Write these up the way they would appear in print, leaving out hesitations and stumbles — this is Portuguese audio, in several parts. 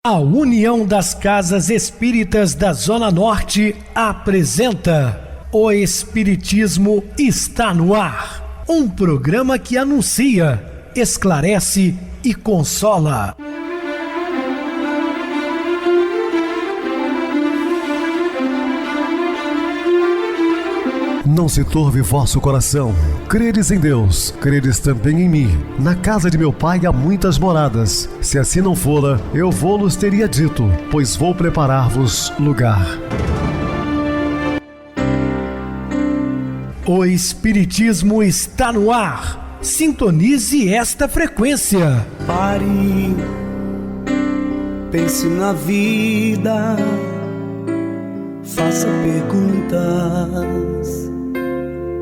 A União das Casas Espíritas da Zona Norte apresenta O Espiritismo está no ar. Um programa que anuncia, esclarece e consola. Não se turve vosso coração. Credes em Deus, credes também em mim. Na casa de meu pai há muitas moradas. Se assim não fora, eu vou-los teria dito, pois vou preparar-vos lugar. O Espiritismo está no ar. Sintonize esta frequência. Pare, pense na vida, faça perguntas.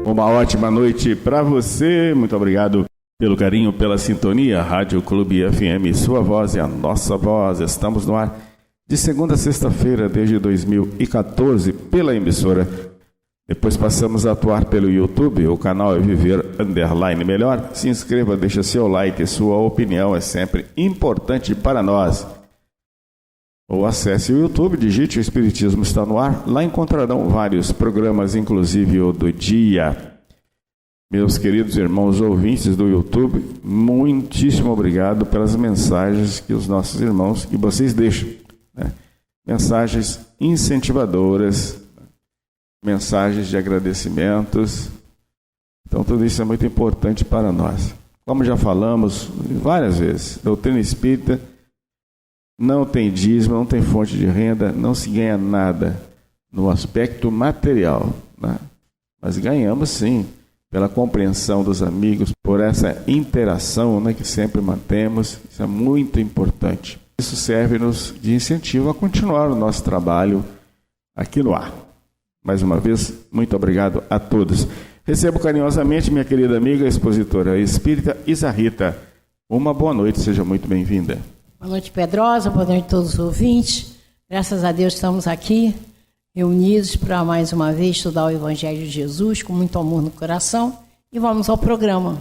Uma ótima noite para você. Muito obrigado pelo carinho, pela sintonia. Rádio Clube FM, sua voz é a nossa voz. Estamos no ar de segunda a sexta-feira desde 2014 pela emissora. Depois passamos a atuar pelo YouTube. O canal é Viver _ Melhor. Se inscreva, deixa seu like. Sua opinião é sempre importante para nós. Ou acesse o YouTube, digite O Espiritismo está no ar. Lá encontrarão vários programas, inclusive o do dia. Meus queridos irmãos ouvintes do YouTube, muitíssimo obrigado pelas mensagens que os nossos irmãos e vocês deixam, né? Mensagens incentivadoras, mensagens de agradecimentos. Então tudo isso é muito importante para nós. Como já falamos várias vezes, doutrina espírita não tem dízimo, não tem fonte de renda, não se ganha nada no aspecto material, né? Mas ganhamos sim pela compreensão dos amigos, por essa interação, né, que sempre mantemos. Isso é muito importante. Isso serve-nos de incentivo a continuar o nosso trabalho aqui no ar. Mais uma vez, muito obrigado a todos. Recebo carinhosamente minha querida amiga, expositora espírita Isa Rita. Uma boa noite, seja muito bem-vinda. Boa noite, Pedrosa, boa noite a todos os ouvintes. Graças a Deus estamos aqui, reunidos para mais uma vez estudar o Evangelho de Jesus com muito amor no coração. E vamos ao programa.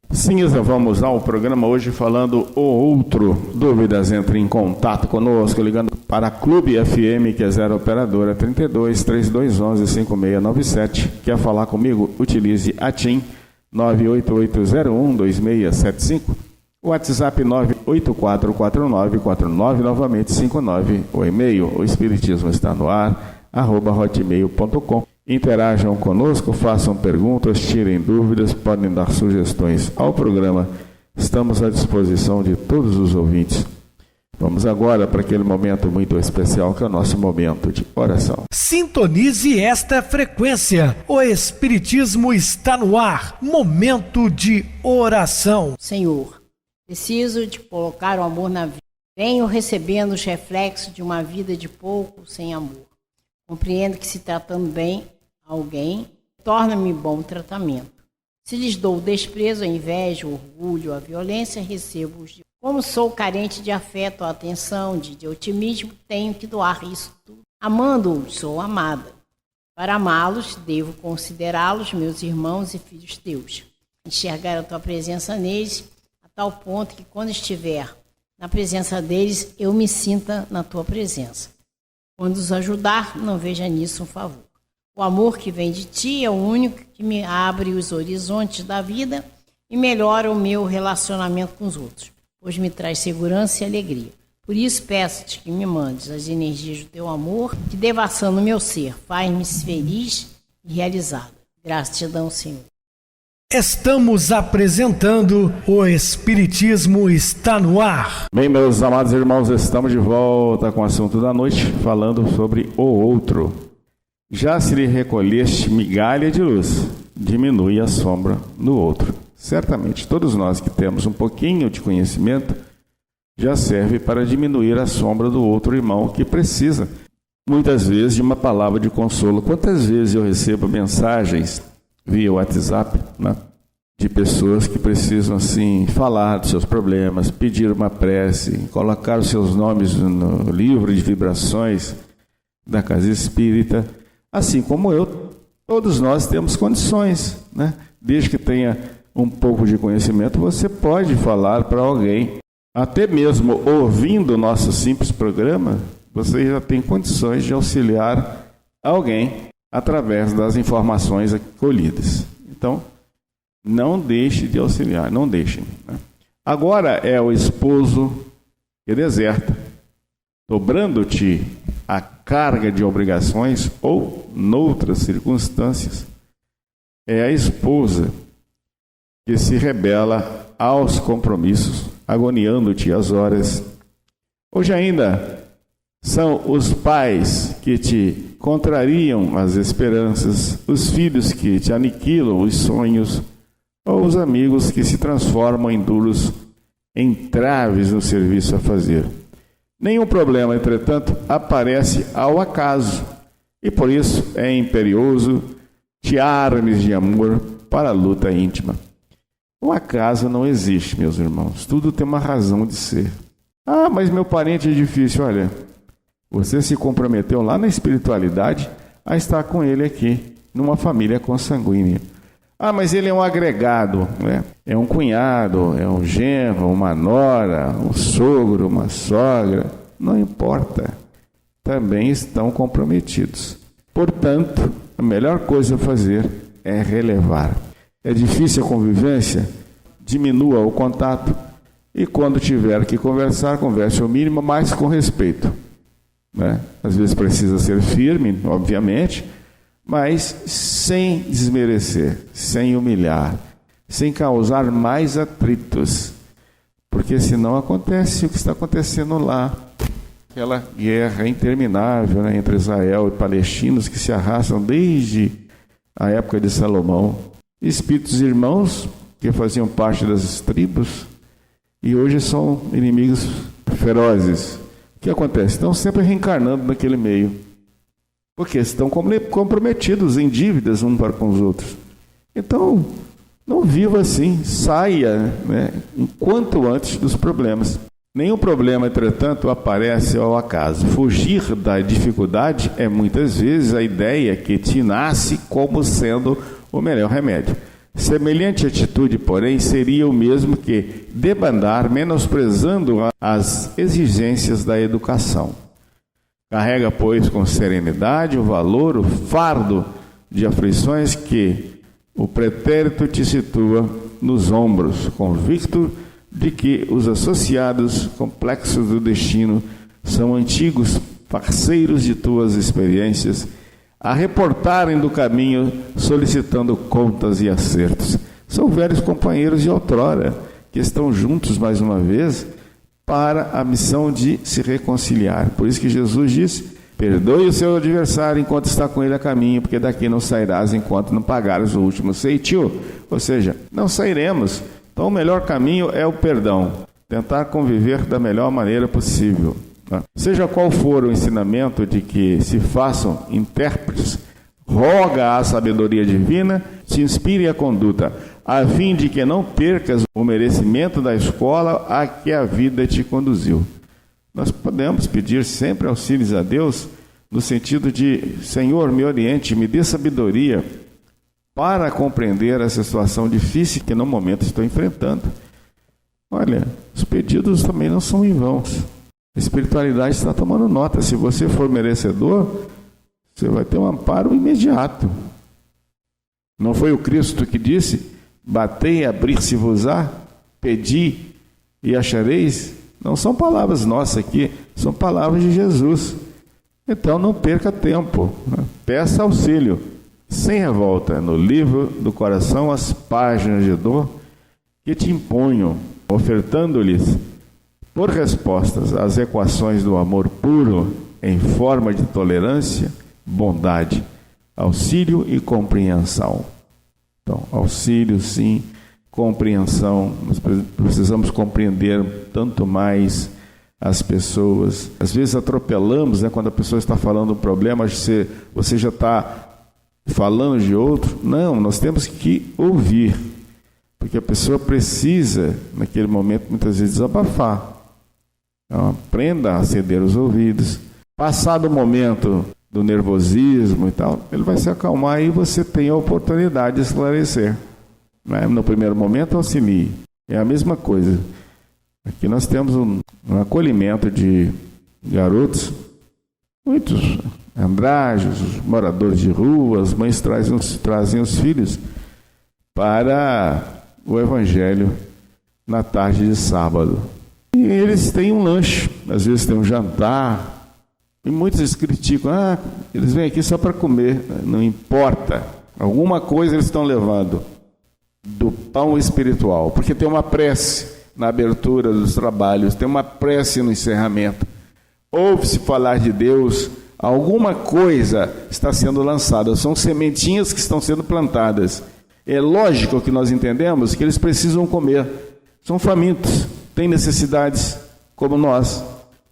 Sim, Isa, vamos ao programa hoje falando o outro. Dúvidas, entre em contato conosco, ligando para a Clube FM, que é 0 operadora 32 3211 5697. Quer falar comigo? Utilize a TIM 98801 2675. WhatsApp 9844949, novamente 59. O e-mail, o Espiritismo está no ar, @hotmail.com. Interajam conosco, façam perguntas, tirem dúvidas, podem dar sugestões ao programa. Estamos à disposição de todos os ouvintes. Vamos agora para aquele momento muito especial, que é o nosso momento de oração. Sintonize esta frequência. O Espiritismo está no ar. Momento de oração. Senhor, preciso de colocar o amor na vida. Venho recebendo os reflexos de uma vida de pouco sem amor. Compreendo que, se tratando bem alguém, torna-me bom tratamento. Se lhes dou o desprezo, a inveja, o orgulho, a violência, recebo-os. Como sou carente de afeto, atenção, de otimismo, tenho que doar isso tudo. Amando-os, sou amada. Para amá-los, devo considerá-los meus irmãos e filhos teus. Enxergar a tua presença neles, a tal ponto que, quando estiver na presença deles, eu me sinta na tua presença. Quando os ajudar, não veja nisso um favor. O amor que vem de ti é o único que me abre os horizontes da vida e melhora o meu relacionamento com os outros, pois me traz segurança e alegria. Por isso peço-te que me mandes as energias do teu amor, que devassando o meu ser, faz-me feliz e realizada. Gratidão, Senhor. Estamos apresentando O Espiritismo está no ar. Bem, meus amados irmãos, estamos de volta com o assunto da noite, falando sobre o outro. Já se lhe recolheste migalha de luz, diminui a sombra no outro. Certamente, todos nós que temos um pouquinho de conhecimento, já serve para diminuir a sombra do outro irmão que precisa, muitas vezes, de uma palavra de consolo. Quantas vezes eu recebo mensagens via WhatsApp, né, de pessoas que precisam assim falar dos seus problemas, pedir uma prece, colocar os seus nomes no livro de vibrações da Casa Espírita. Assim como eu, todos nós temos condições, né? Desde que tenha um pouco de conhecimento, você pode falar para alguém Até mesmo ouvindo o nosso simples programa, você já tem condições de auxiliar alguém através das informações colhidas. Então, não deixe de auxiliar, não deixem. Né? Agora é o esposo que deserta, dobrando-te a carga de obrigações ou, noutras circunstâncias, é a esposa que se rebela aos compromissos, agoniando-te as horas. Hoje ainda são os pais que te contrariam as esperanças, os filhos que te aniquilam os sonhos, ou os amigos que se transformam em duros entraves no serviço a fazer. Nenhum problema, entretanto, aparece ao acaso, e por isso é imperioso te armes de amor para a luta íntima. O acaso não existe, meus irmãos. Tudo tem uma razão de ser. Ah, mas meu parente é difícil. Olha, você se comprometeu lá na espiritualidade a estar com ele aqui, numa família consanguínea. Ah, mas ele é um agregado, né? É um cunhado, é um genro, uma nora, um sogro, uma sogra. Não importa. Também estão comprometidos. Portanto, a melhor coisa a fazer é relevar. É difícil a convivência? Diminua o contato e quando tiver que conversar, converse ao mínimo, mas com respeito. Né? Às vezes precisa ser firme, obviamente, mas sem desmerecer, sem humilhar, sem causar mais atritos, porque senão acontece o que está acontecendo lá, aquela guerra interminável, né, entre Israel e palestinos que se arrastam desde a época de Salomão. Espíritos irmãos que faziam parte das tribos e hoje são inimigos ferozes. O que acontece? Estão sempre reencarnando naquele meio, porque estão comprometidos em dívidas uns para com os outros. Então, não viva assim, saia, né, enquanto antes dos problemas. Nenhum problema, entretanto, aparece ao acaso. Fugir da dificuldade é muitas vezes a ideia que te nasce como sendo o melhor remédio. Semelhante atitude, porém, seria o mesmo que debandar, menosprezando as exigências da educação. Carrega, pois, com serenidade o valor, o fardo de aflições que o pretérito te situa nos ombros, convicto de que os associados complexos do destino são antigos parceiros de tuas experiências, a reportarem do caminho solicitando contas e acertos. São velhos companheiros de outrora que estão juntos mais uma vez para a missão de se reconciliar. Por isso que Jesus disse: perdoe o seu adversário enquanto está com ele a caminho, porque daqui não sairás enquanto não pagares o último ceitil. Ou seja, não sairemos. Então o melhor caminho é o perdão, tentar conviver da melhor maneira possível. Seja qual for o ensinamento de que se façam intérpretes, roga a sabedoria divina, te inspire a conduta, a fim de que não percas o merecimento da escola a que a vida te conduziu. Nós podemos pedir sempre auxílios a Deus, no sentido de: Senhor, me oriente, me dê sabedoria para compreender essa situação difícil que no momento estou enfrentando. Olha, os pedidos também não são em vão. A espiritualidade está tomando nota. Se você for merecedor, você vai ter um amparo imediato. Não foi o Cristo que disse: batei e abrir-se-vos-á, pedi e achareis? Não são palavras nossas aqui, são palavras de Jesus. Então não perca tempo, né? Peça auxílio, sem revolta, no livro do coração, as páginas de dor que te imponham, ofertando-lhes por respostas às equações do amor puro em forma de tolerância, bondade, auxílio e compreensão. Então, auxílio sim, compreensão. Nós precisamos compreender tanto mais as pessoas. Às vezes atropelamos, né, quando a pessoa está falando um problema, você já está falando de outro. Não, nós temos que ouvir, porque a pessoa precisa, naquele momento, muitas vezes desabafar. Então, aprenda a ceder os ouvidos. Passado o momento do nervosismo e tal, ele vai se acalmar e você tem a oportunidade de esclarecer. Né? No primeiro momento, auxilie. É a mesma coisa. Aqui nós temos um acolhimento de garotos, muitos andrajos, moradores de rua, as mães trazem os filhos para o evangelho na tarde de sábado. E eles têm um lanche, às vezes tem um jantar, e muitos criticam, eles vêm aqui só para comer, não importa, alguma coisa eles estão levando do pão espiritual, porque tem uma prece na abertura dos trabalhos, tem uma prece no encerramento, ouve-se falar de Deus, alguma coisa está sendo lançada, são sementinhas que estão sendo plantadas. É lógico que nós entendemos que eles precisam comer, são famintos, têm necessidades como nós,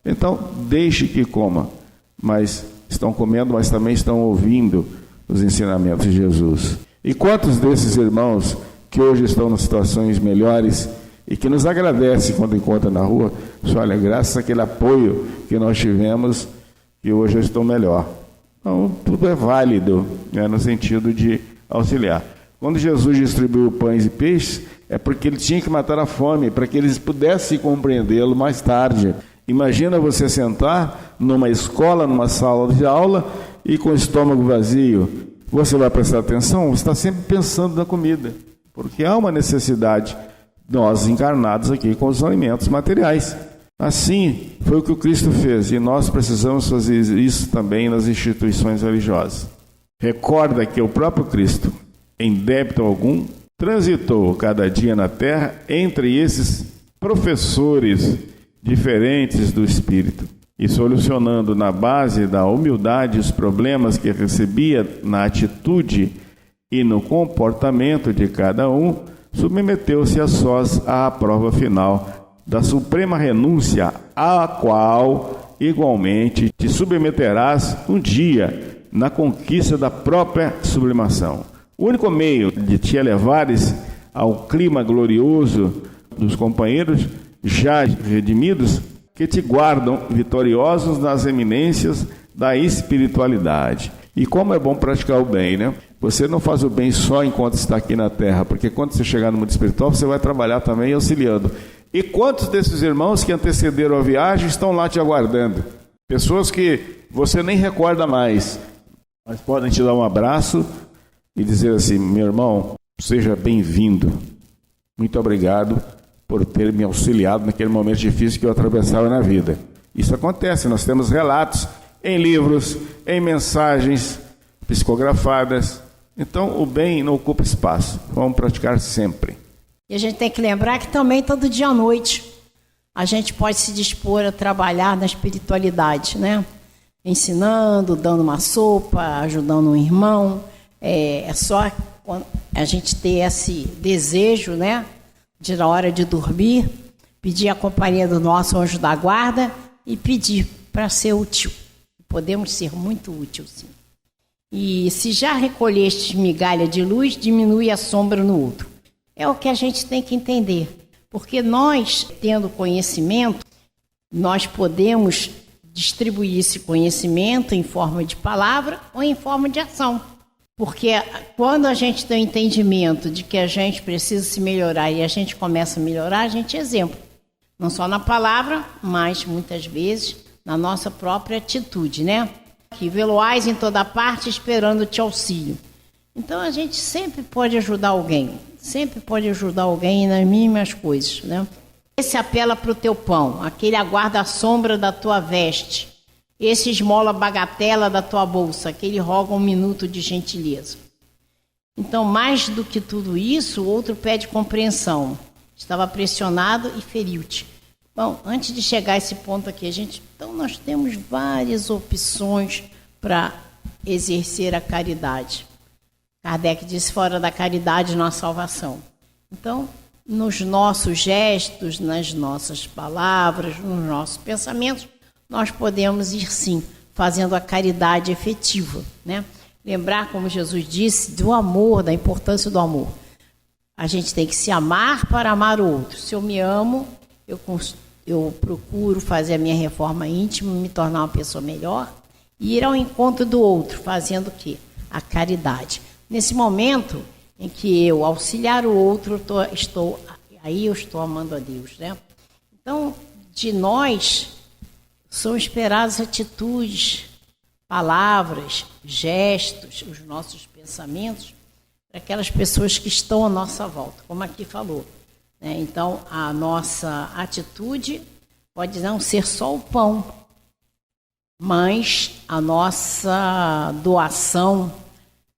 então deixe que coma, mas estão comendo, mas também estão ouvindo os ensinamentos de Jesus. E quantos desses irmãos que hoje estão em situações melhores e que nos agradecem quando encontram na rua, olha, graças àquele apoio que nós tivemos, que hoje eu estou melhor. Então, tudo é válido, né, no sentido de auxiliar. Quando Jesus distribuiu pães e peixes, é porque ele tinha que matar a fome, para que eles pudessem compreendê-lo mais tarde. Imagina você sentar numa escola, numa sala de aula, e com o estômago vazio. Você vai prestar atenção? Você está sempre pensando na comida, porque há uma necessidade, nós encarnados aqui com os alimentos materiais. Assim foi o que o Cristo fez, e nós precisamos fazer isso também nas instituições religiosas. Recorda que o próprio Cristo, em débito algum, transitou cada dia na terra entre esses professores diferentes do Espírito, e solucionando na base da humildade os problemas que recebia na atitude e no comportamento de cada um, submeteu-se a sós à prova final da suprema renúncia, à qual igualmente te submeterás um dia na conquista da própria sublimação. O único meio de te elevares ao clima glorioso dos companheiros já redimidos, que te guardam vitoriosos nas eminências da espiritualidade. E como é bom praticar o bem, né? Você não faz o bem só enquanto está aqui na terra, porque quando você chegar no mundo espiritual, você vai trabalhar também auxiliando. E quantos desses irmãos que antecederam a viagem estão lá te aguardando? Pessoas que você nem recorda mais, mas podem te dar um abraço e dizer assim: meu irmão, seja bem-vindo. Muito obrigado por ter me auxiliado naquele momento difícil que eu atravessava na vida. Isso acontece, nós temos relatos em livros, em mensagens psicografadas. Então, o bem não ocupa espaço. Vamos praticar sempre. E a gente tem que lembrar que também todo dia à noite a gente pode se dispor a trabalhar na espiritualidade, né? Ensinando, dando uma sopa, ajudando um irmão. É só a gente ter esse desejo, né? De na hora de dormir, pedir a companhia do nosso anjo da guarda e pedir para ser útil. Podemos ser muito úteis, sim. E se já recolheste migalha de luz, diminui a sombra no outro. É o que a gente tem que entender. Porque nós, tendo conhecimento, nós podemos distribuir esse conhecimento em forma de palavra ou em forma de ação. Porque quando a gente tem o entendimento de que a gente precisa se melhorar e a gente começa a melhorar, a gente é exemplo. Não só na palavra, mas muitas vezes na nossa própria atitude, né? Que veloais em toda parte esperando-te auxílio. Então a gente sempre pode ajudar alguém. Sempre pode ajudar alguém nas mínimas coisas, né? Esse apela para o teu pão, aquele aguarda a sombra da tua veste. Esse esmola a bagatela da tua bolsa, aquele roga um minuto de gentileza. Então, mais do que tudo isso, o outro pede compreensão. Estava pressionado e feriu-te. Bom, antes de chegar a esse ponto aqui, então nós temos várias opções para exercer a caridade. Kardec disse: fora da caridade não há salvação. Então, nos nossos gestos, nas nossas palavras, nos nossos pensamentos, nós podemos ir, sim, fazendo a caridade efetiva, né? Lembrar, como Jesus disse, do amor, da importância do amor. A gente tem que se amar para amar o outro. Se eu me amo, eu procuro fazer a minha reforma íntima, me tornar uma pessoa melhor e ir ao encontro do outro, fazendo o quê? A caridade. Nesse momento em que eu auxiliar o outro, eu estou amando a Deus, né? Então, de nós são esperadas atitudes, palavras, gestos, os nossos pensamentos para aquelas pessoas que estão à nossa volta, como aqui falou, né? Então, a nossa atitude pode não ser só o pão, mas a nossa doação,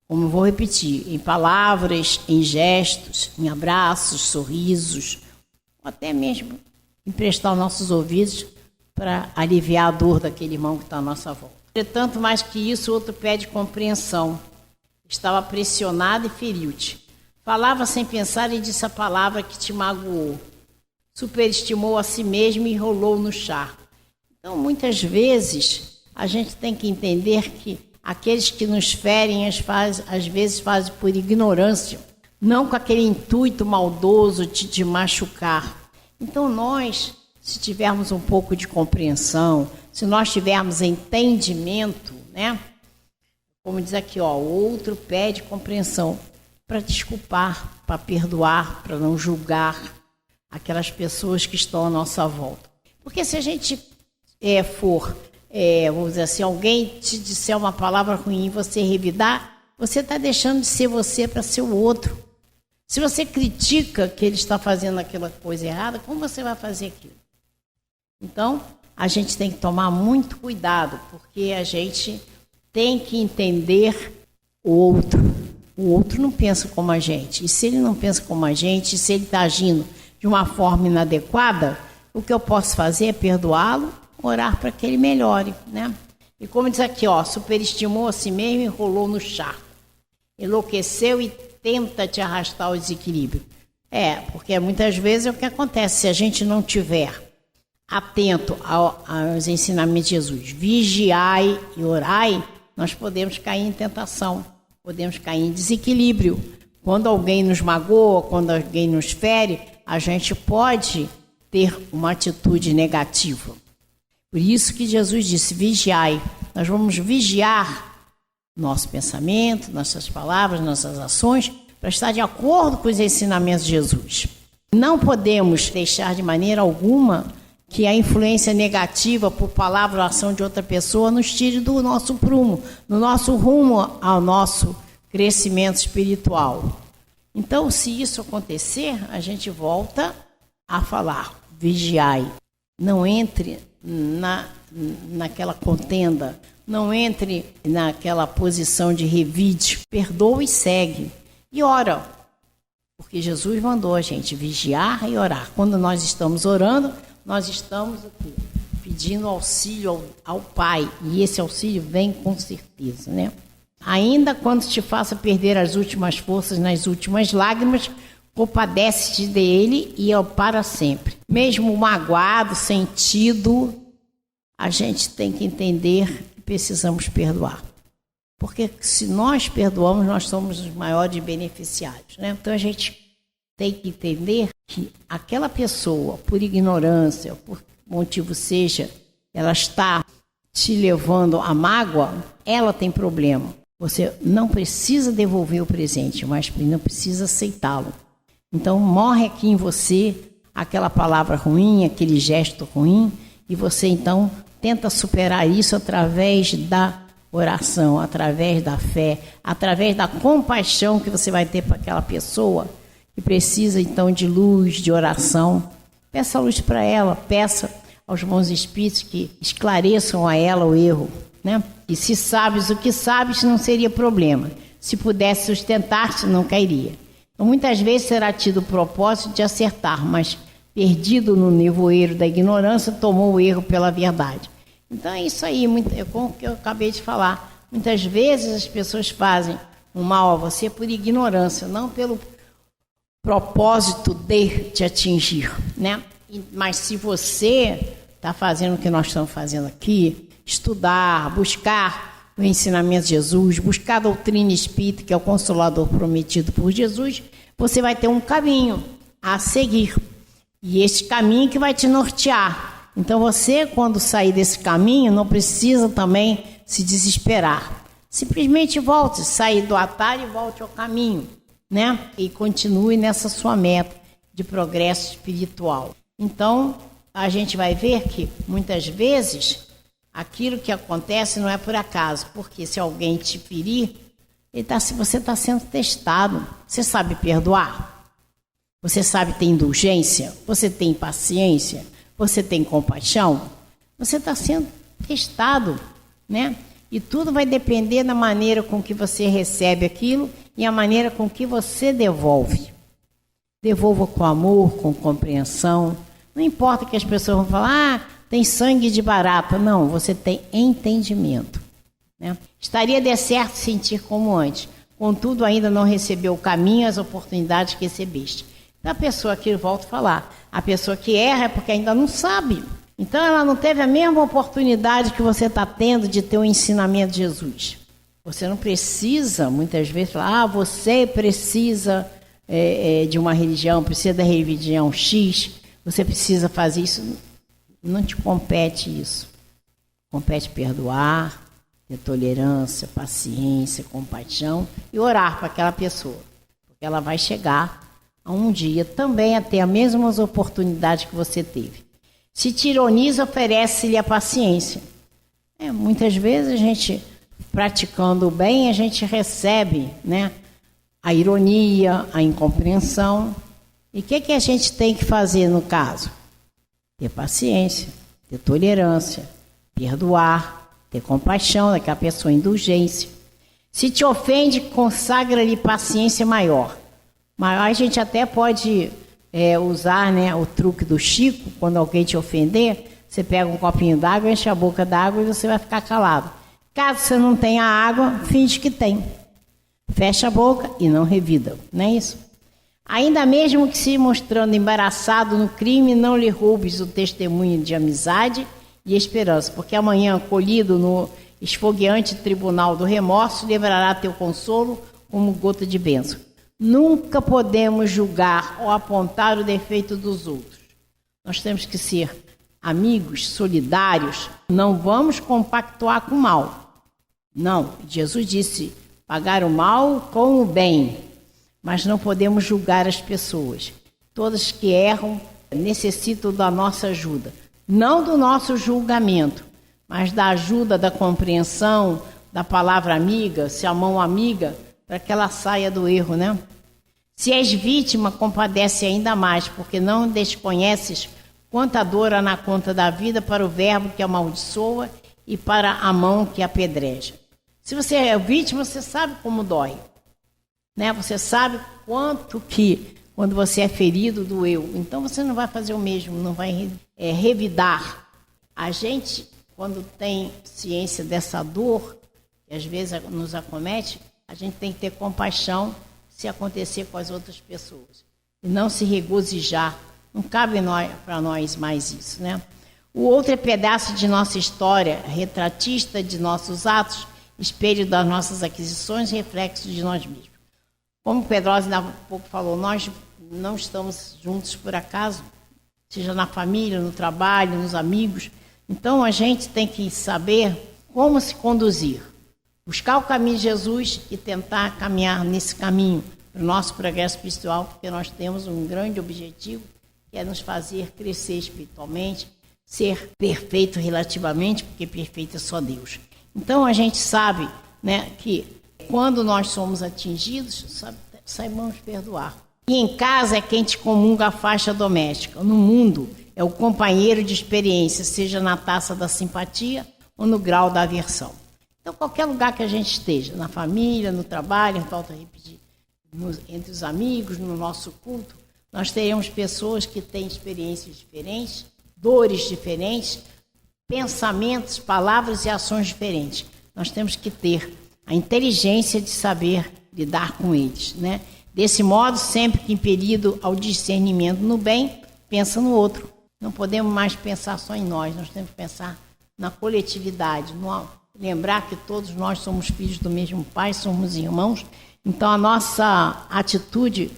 como eu vou repetir, em palavras, em gestos, em abraços, sorrisos, ou até mesmo emprestar os nossos ouvidos para aliviar a dor daquele irmão que está à nossa volta. Entretanto, mais que isso, o outro pede compreensão. Estava pressionado e feriu-te. Falava sem pensar e disse a palavra que te magoou. Superestimou a si mesmo e rolou no charco. Então, muitas vezes, a gente tem que entender que aqueles que nos ferem, às vezes fazem por ignorância, não com aquele intuito maldoso de te machucar. Então, nós, se tivermos um pouco de compreensão, se nós tivermos entendimento, né? Como diz aqui, ó, o outro pede compreensão para desculpar, para perdoar, para não julgar aquelas pessoas que estão à nossa volta. Porque se a gente vamos dizer assim, alguém te disser uma palavra ruim e você revidar, você está deixando de ser você para ser o outro. Se você critica que ele está fazendo aquela coisa errada, como você vai fazer aquilo? Então, a gente tem que tomar muito cuidado, porque a gente tem que entender o outro. O outro não pensa como a gente. E se ele não pensa como a gente, se ele está agindo de uma forma inadequada, o que eu posso fazer é perdoá-lo, orar para que ele melhore, né? E como diz aqui, ó, superestimou a si mesmo e rolou no charco. Enlouqueceu e tenta te arrastar ao desequilíbrio. Porque muitas vezes é o que acontece, se a gente não tiver atento aos ensinamentos de Jesus, vigiai e orai, nós podemos cair em tentação, podemos cair em desequilíbrio. Quando alguém nos magoa, quando alguém nos fere, a gente pode ter uma atitude negativa. Por isso que Jesus disse, vigiai. Nós vamos vigiar nosso pensamento, nossas palavras, nossas ações, para estar de acordo com os ensinamentos de Jesus. Não podemos deixar de maneira alguma que a influência negativa por palavra ou ação de outra pessoa nos tire do nosso prumo, do nosso rumo ao nosso crescimento espiritual. Então, se isso acontecer, a gente volta a falar, vigiai. Não entre naquela contenda, não entre naquela posição de revide, perdoa e segue. E ora, porque Jesus mandou a gente vigiar e orar. Quando nós estamos orando, nós estamos aqui, pedindo auxílio ao Pai, e esse auxílio vem com certeza, né? Ainda quando te faça perder as últimas forças nas últimas lágrimas, compadece-te dele e é para sempre. Mesmo magoado, sentido, a gente tem que entender que precisamos perdoar. Porque se nós perdoamos, nós somos os maiores beneficiários, né? Então a gente tem que entender que aquela pessoa, por ignorância, por motivo seja, ela está te levando à mágoa, ela tem problema. Você não precisa devolver o presente, mas não precisa aceitá-lo. Então morre aqui em você aquela palavra ruim, aquele gesto ruim, e você então tenta superar isso através da oração, através da fé, através da compaixão que você vai ter para aquela pessoa que precisa então de luz, de oração. Peça a luz para ela, peça aos bons espíritos que esclareçam a ela o erro, né? E se sabes o que sabes, não seria problema. Se pudesse sustentar-te, não cairia. Então, muitas vezes será tido o propósito de acertar, mas perdido no nevoeiro da ignorância, tomou o erro pela verdade. Então é isso aí, como que eu acabei de falar. Muitas vezes as pessoas fazem um mal a você por ignorância, não pelo propósito de te atingir, né? Mas se você está fazendo o que nós estamos fazendo aqui, estudar, buscar o ensinamento de Jesus, buscar a doutrina espírita, que é o consolador prometido por Jesus, você vai ter um caminho a seguir. E esse caminho que vai te nortear. Então você, quando sair desse caminho, não precisa também se desesperar. Simplesmente volte, saia do atalho e volte ao caminho, né? E continue nessa sua meta de progresso espiritual. Então, a gente vai ver que, muitas vezes, aquilo que acontece não é por acaso, porque se alguém te ferir, você está sendo testado. Você sabe perdoar? Você sabe ter indulgência? Você tem paciência? Você tem compaixão? Você está sendo testado, né? E tudo vai depender da maneira com que você recebe aquilo e a maneira com que você devolve. Devolva com amor, com compreensão. Não importa que as pessoas vão falar, tem sangue de barata. Não, você tem entendimento, né? Estaria de certo sentir como antes, contudo ainda não recebeu o caminho, as oportunidades que recebeste. Então a pessoa que, volto a falar, a pessoa que erra é porque ainda não sabe. Então ela não teve a mesma oportunidade que você está tendo de ter o ensinamento de Jesus. Você não precisa, muitas vezes, falar, você precisa de uma religião, precisa da religião X, você precisa fazer isso. Não te compete isso. Compete perdoar, ter tolerância, paciência, compaixão e orar para aquela pessoa. Porque ela vai chegar a um dia também a ter as mesmas oportunidades que você teve. Se te ironiza, oferece-lhe a paciência. Muitas vezes a gente, praticando o bem, a gente recebe, né, a ironia, a incompreensão. E o que a gente tem que fazer no caso? Ter paciência, ter tolerância, perdoar, ter compaixão daquela pessoa, indulgência. Se te ofende, consagra-lhe paciência maior. Mas a gente até pode usar, né, o truque do Chico. Quando alguém te ofender, você pega um copinho d'água, enche a boca d'água e você vai ficar calado. Caso você não tenha água, finge que tem. Fecha a boca e não revida, não é isso? Ainda mesmo que se mostrando embaraçado no crime, não lhe roubes o testemunho de amizade e esperança, porque amanhã, colhido no esfogueante tribunal do remorso, livrará teu consolo como gota de bênção. Nunca podemos julgar ou apontar o defeito dos outros. Nós temos que ser amigos, solidários. Não vamos compactuar com o mal. Não, Jesus disse, pagar o mal com o bem. Mas não podemos julgar as pessoas. Todas que erram necessitam da nossa ajuda. Não do nosso julgamento, mas da ajuda, da compreensão, da palavra amiga, se a mão amiga, para que ela saia do erro, né? Se és vítima, compadece ainda mais, porque não desconheces quanta dor há na conta da vida para o verbo que amaldiçoa e para a mão que apedreja. Se você é vítima, você sabe como dói, né? Você sabe quanto que, quando você é ferido, doeu. Então você não vai fazer o mesmo, não vai revidar. A gente, quando tem ciência dessa dor, que às vezes nos acomete, a gente tem que ter compaixão se acontecer com as outras pessoas. E não se regozijar. Não cabe para nós mais isso, né? O outro é pedaço de nossa história, retratista de nossos atos, espelho das nossas aquisições, reflexo de nós mesmos. Como o Pedrosa ainda há pouco falou, nós não estamos juntos por acaso, seja na família, no trabalho, nos amigos. Então a gente tem que saber como se conduzir. Buscar o caminho de Jesus e tentar caminhar nesse caminho para o nosso progresso espiritual, porque nós temos um grande objetivo, que é nos fazer crescer espiritualmente, ser perfeito relativamente, porque perfeito é só Deus. Então a gente sabe, né, que quando nós somos atingidos, saibamos perdoar. E em casa é quem te comunga a faixa doméstica. No mundo é o companheiro de experiência, seja na taça da simpatia ou no grau da aversão. Então, qualquer lugar que a gente esteja, na família, no trabalho, volto a repetir, entre os amigos, no nosso culto, nós teremos pessoas que têm experiências diferentes, dores diferentes, pensamentos, palavras e ações diferentes. Nós temos que ter a inteligência de saber lidar com eles, né? Desse modo, sempre que impelido ao discernimento no bem, pensa no outro. Não podemos mais pensar só em nós temos que pensar na coletividade, lembrar que todos nós somos filhos do mesmo Pai, somos irmãos. Então, a nossa atitude,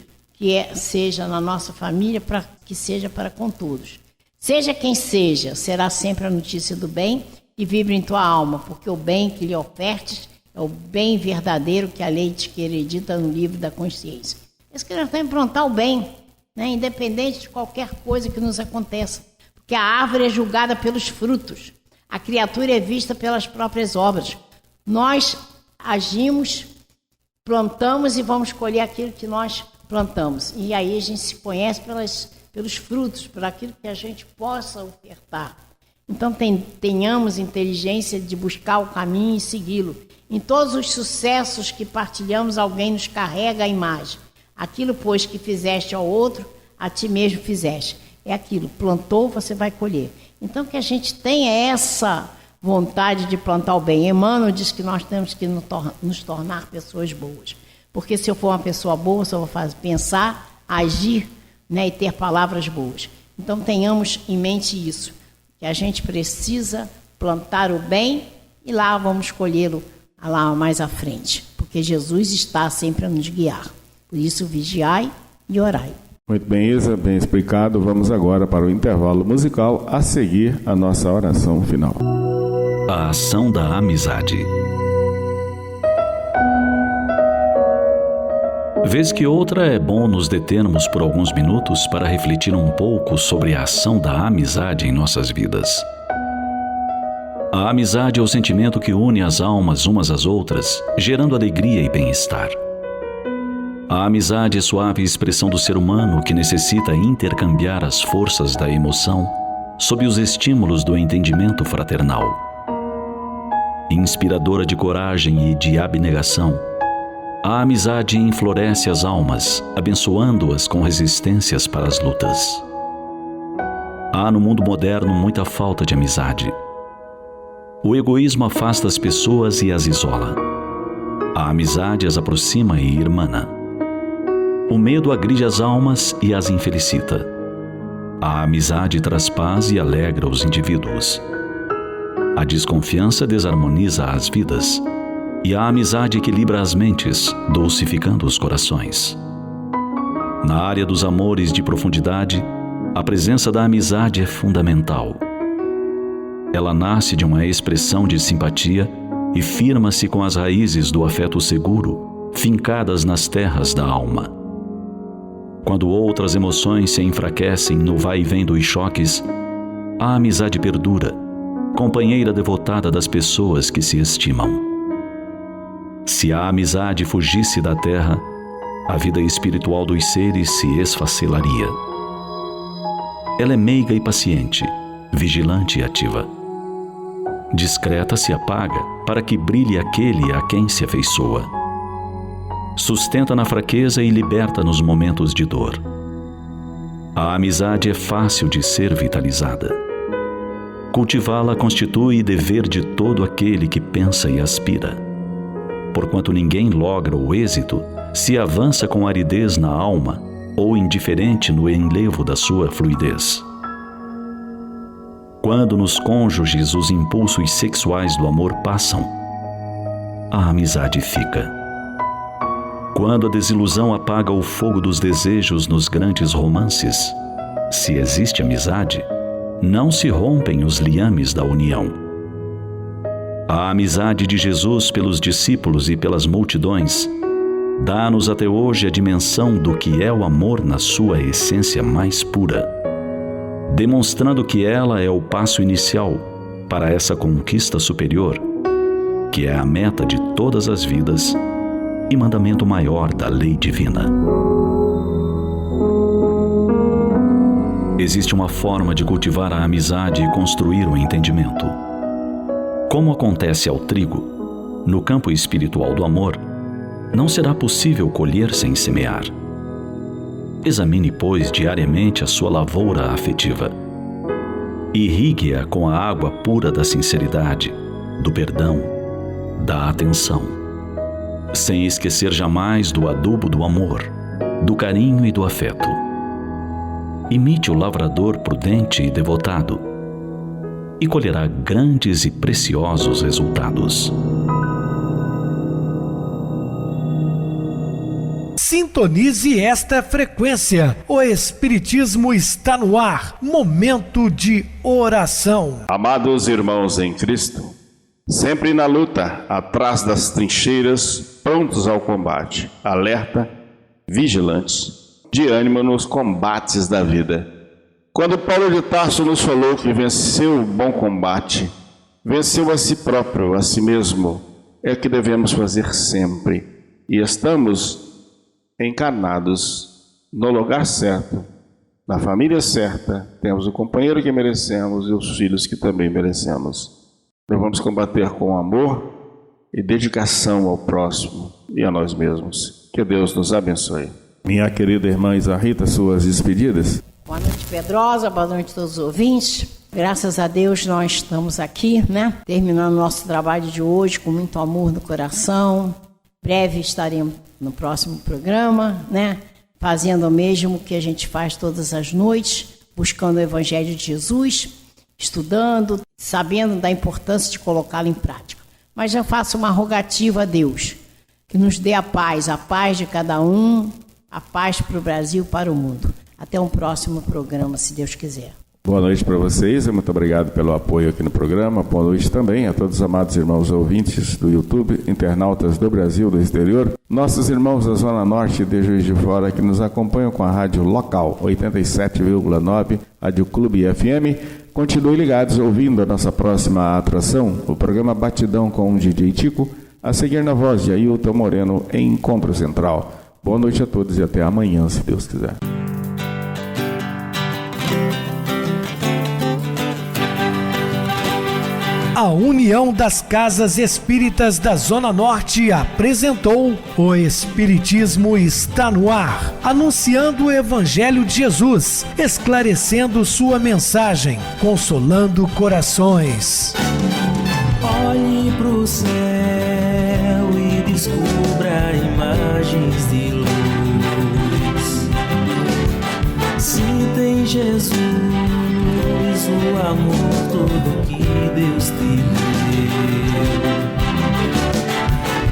seja na nossa família, que seja para com todos. Seja quem seja, será sempre a notícia do bem que vibra em tua alma, porque o bem que lhe ofertes é o bem verdadeiro que a lei te acredita no livro da consciência. Isso que nós temos que implantar o bem, né? Independente de qualquer coisa que nos aconteça. Porque porque a árvore é julgada pelos frutos, a criatura é vista pelas próprias obras. Nós agimos, plantamos e vamos colher aquilo que nós plantamos. E aí a gente se conhece pelos frutos, por aquilo que a gente possa ofertar. Então tenhamos inteligência de buscar o caminho e segui-lo. Em todos os sucessos que partilhamos, alguém nos carrega a imagem. Aquilo, pois, que fizeste ao outro, a ti mesmo fizeste. É aquilo, plantou, você vai colher. Então que a gente tenha essa vontade de plantar o bem. Emmanuel diz que nós temos que nos tornar pessoas boas. Porque se eu for uma pessoa boa, só vou pensar, agir, né, e ter palavras boas. Então tenhamos em mente isso, que a gente precisa plantar o bem e lá vamos colhê-lo lá mais à frente. Porque Jesus está sempre a nos guiar. Por isso, vigiai e orai. Muito bem, Isa, bem explicado. Vamos agora para o intervalo musical, a seguir a nossa oração final. A ação da amizade. Vez que outra é bom nos determos por alguns minutos para refletir um pouco sobre a ação da amizade em nossas vidas. A amizade é o sentimento que une as almas umas às outras, gerando alegria e bem-estar. A amizade é suave expressão do ser humano que necessita intercambiar as forças da emoção sob os estímulos do entendimento fraternal. Inspiradora de coragem e de abnegação, a amizade enfloresce as almas, abençoando-as com resistências para as lutas. Há no mundo moderno muita falta de amizade. O egoísmo afasta as pessoas e as isola. A amizade as aproxima e irmana. O medo agride as almas e as infelicita. A amizade traz paz e alegra os indivíduos. A desconfiança desarmoniza as vidas. E a amizade equilibra as mentes, dulcificando os corações. Na área dos amores de profundidade, a presença da amizade é fundamental. Ela nasce de uma expressão de simpatia e firma-se com as raízes do afeto seguro, fincadas nas terras da alma. Quando outras emoções se enfraquecem no vai e vem dos choques, a amizade perdura, companheira devotada das pessoas que se estimam. Se a amizade fugisse da terra, a vida espiritual dos seres se esfacelaria. Ela é meiga e paciente, vigilante e ativa. Discreta se apaga para que brilhe aquele a quem se afeiçoa. Sustenta na fraqueza e liberta nos momentos de dor. A amizade é fácil de ser vitalizada. Cultivá-la constitui dever de todo aquele que pensa e aspira. Porquanto ninguém logra o êxito se avança com aridez na alma ou indiferente no enlevo da sua fluidez. Quando nos cônjuges os impulsos sexuais do amor passam, a amizade fica. Quando a desilusão apaga o fogo dos desejos nos grandes romances, se existe amizade, não se rompem os liames da união. A amizade de Jesus pelos discípulos e pelas multidões dá-nos até hoje a dimensão do que é o amor na sua essência mais pura, demonstrando que ela é o passo inicial para essa conquista superior, que é a meta de todas as vidas e mandamento maior da lei divina. Existe uma forma de cultivar a amizade e construir o entendimento. Como acontece ao trigo, no campo espiritual do amor, não será possível colher sem semear. Examine, pois, diariamente a sua lavoura afetiva. Irrigue-a com a água pura da sinceridade, do perdão, da atenção, sem esquecer jamais do adubo do amor, do carinho e do afeto. Imite o lavrador prudente e devotado, e colherá grandes e preciosos resultados. Sintonize esta frequência. O Espiritismo está no ar. Momento de oração. Amados irmãos em Cristo, sempre na luta, atrás das trincheiras, prontos ao combate, alerta, vigilantes, de ânimo nos combates da vida. Quando Paulo de Tarso nos falou que venceu o bom combate, venceu a si próprio, a si mesmo, é o que devemos fazer sempre. E estamos encarnados no lugar certo, na família certa, temos o companheiro que merecemos e os filhos que também merecemos. Devemos combater com amor e dedicação ao próximo e a nós mesmos. Que Deus nos abençoe. Minha querida irmã Isa Rita, suas despedidas. Boa noite, Pedrosa. Boa noite a todos os ouvintes. Graças a Deus nós estamos aqui, né? Terminando nosso trabalho de hoje com muito amor no coração. Breve estaremos no próximo programa, né? Fazendo o mesmo que a gente faz todas as noites, buscando o Evangelho de Jesus, estudando, sabendo da importância de colocá-lo em prática. Mas já faço uma rogativa a Deus, que nos dê a paz de cada um, a paz para o Brasil e para o mundo. Até um próximo programa, se Deus quiser. Boa noite para vocês, muito obrigado pelo apoio aqui no programa. Boa noite também a todos os amados irmãos ouvintes do YouTube, internautas do Brasil, do exterior, nossos irmãos da Zona Norte de Juiz de Fora que nos acompanham com a rádio local 87,9, Rádio Clube FM. Continuem ligados ouvindo a nossa próxima atração, o programa Batidão com o DJ Tico, a seguir na voz de Ailton Moreno em Encontro Central. Boa noite a todos e até amanhã, se Deus quiser. A União das Casas Espíritas da Zona Norte apresentou O Espiritismo Está no Ar, anunciando o Evangelho de Jesus, esclarecendo sua mensagem, consolando corações. Olhe pro céu e descubra imagens de luz. Sinta em Jesus o amor todo que Deus te deu.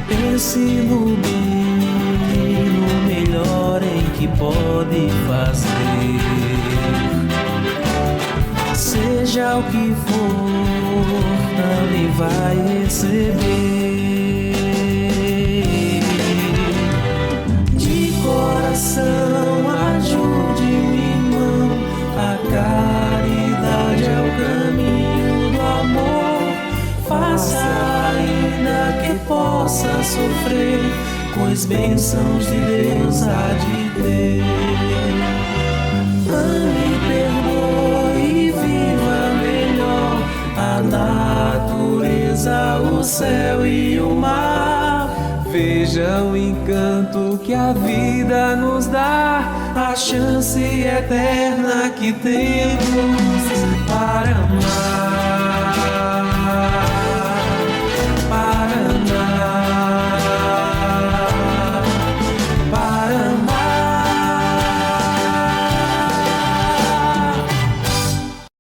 Pense no bem, no melhor em que pode fazer. Seja o que for, também vai receber. De coração, ajude-me, irmão, a caridade é o caminho do amor. Faça ainda que possa sofrer, pois bênçãos de Deus há de ter. Ame, perdoe e viva melhor a natureza, o céu e o mar. Veja o encanto que a vida nos dá, a chance eterna que temos para amar.